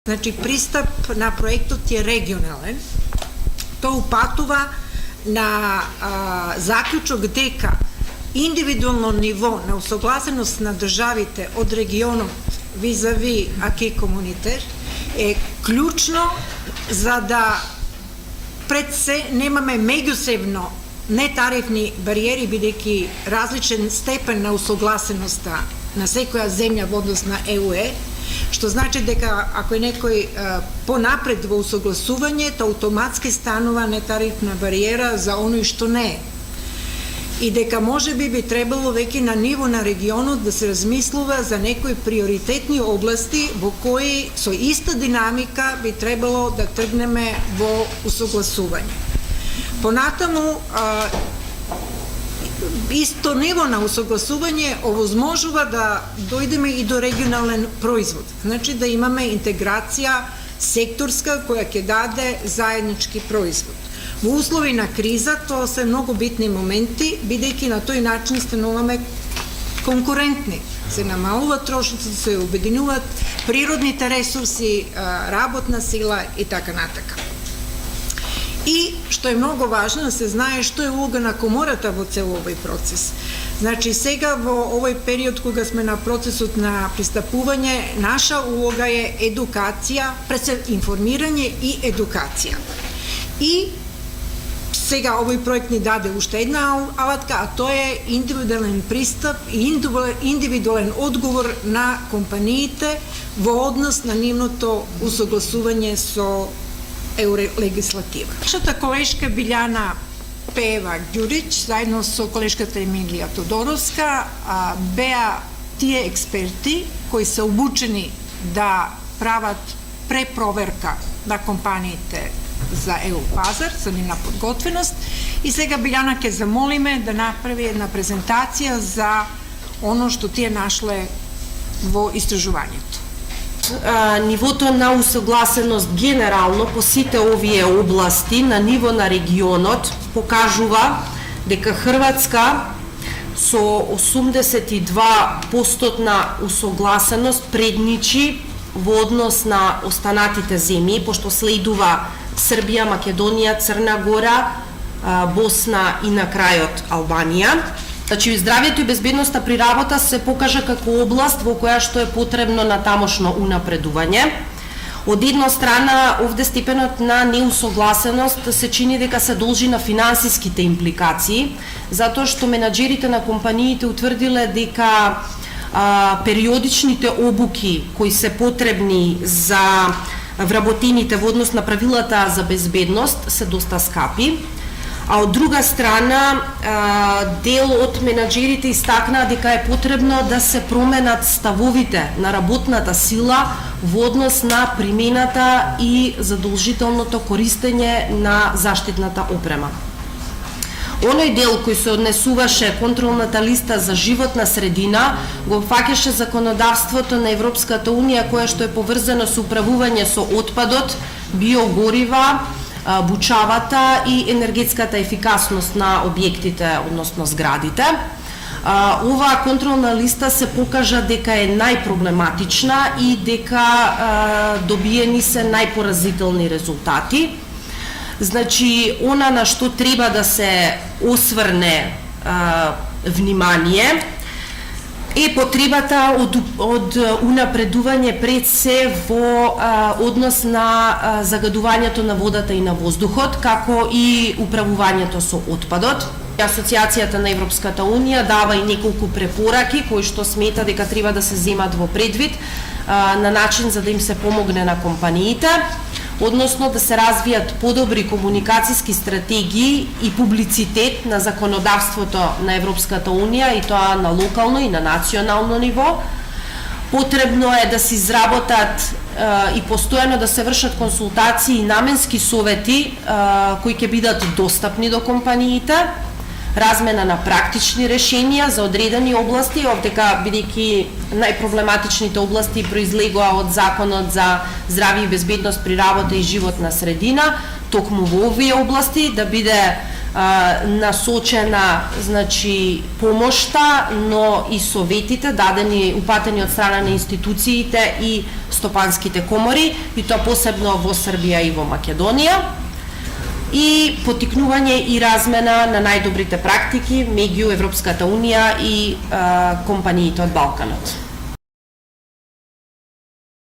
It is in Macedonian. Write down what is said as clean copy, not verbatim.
Значи, пристап на проектот е регионален. Тоа упатува на заклучок дека индивидуално ниво на усогласеност на државите од регионот визави аки комунитер е клучно за да пред се немаме меѓусебно нетарифни бариери, бидејќи различен степен на усогласеноста на секоја земја во однос на ЕУ е, што значи дека ако е некој понапред во усогласување, то автоматски станува нетарифна бариера за оној што не е. И дека може би требало веќе на ниво на регионот да се размислува за некои приоритетни области во кои со иста динамика би требало да тргнеме во усогласување. Понатаму, исто ниво на усогласување овозможува да дојдеме и до регионален производ. Значи да имаме интеграција секторска која ќе даде заеднички производ. Во услови на криза тоа се многу битни моменти, бидејќи на тој начин стануваме конкурентни. Се намалуваат трошоци, се обединуваат природните ресурси, работна сила и така натака. И, што е многу важно, да се знае што е улога на комората во цел овој процес. Значи, сега во овој период кога сме на процесот на пристапување, наша улога е едукација, пред се информирање и едукација. И сега овој проект ни даде уште една алатка, а тоа е индивидуален пристап и индивидуален одговор на компаниите во однос на нивното усогласување со еурелегислатива. Нашата колешка Билјана Пеева Ѓурич, заедно со колешката Емилија Тодоровска, беа тие експерти кои се обучени да прават препроверка на компаниите за ЕУ пазар, за нивна подготвеност. И сега Билјана ќе замолиме да направи една презентација за оно што тие нашле во истражувањето. Нивото на усогласеност генерално по сите овие области на ниво на регионот покажува дека Хрватска со 82% усогласеност предничи во однос на останатите земји, пошто следува Србија, Македонија, Црна Гора, Босна и на крајот Албанија. Значи, здравјето и безбедноста при работа се покажа како област во која што е потребно на тамошно унапредување. Од една страна, овде степенот на неусогласеност се чини дека се должи на финансиските импликации, затоа што менаџерите на компаниите утврдиле дека периодичните обуки кои се потребни за вработените во однос на правилата за безбедност се доста скапи. А од друга страна, дел од менаџерите истакнаа дека е потребно да се променат ставовите на работната сила во однос на примената и задолжителното користење на заштитната опрема. Оној дел кој се однесуваше контролната листа за животна средина го фаќаше законодавството на Европската унија кое што е поврзано со управување со отпадот, биогорива, бучавата и енергетската ефикасност на објектите, односно зградите. Оваа контролна листа се покажа дека е најпроблематична и дека добиени се најпоразителни резултати. Значи, она на што треба да се осврне внимание е потребата од унапредување пред се во однос на загадувањето на водата и на воздухот, како и управувањето со отпадот. Асоциацијата на Европската унија дава и неколку препораки кои што смета дека треба да се земат во предвид на начин за да им се помогне на компаниите, односно да се развијат подобри комуникацијски стратегии и публицитет на законодавството на Европската унија и тоа на локално и на национално ниво. Потребно е да се изработат и постојано да се вршат консултации и наменски совети кои ќе бидат достапни до компаниите, размена на практични решенија за одредени области, овдека бидејќи најпроблематичните области произлегоа од Законот за здравје и безбедност при работа и животна средина, токму во овие области да биде насочена, значи, помошта, но и советите дадени, упатени од страна на институциите и стопанските комори, и тоа посебно во Србија и во Македонија, и потикнување и размена на најдобрите практики меѓу Европската Унија и компаниите од Балканот.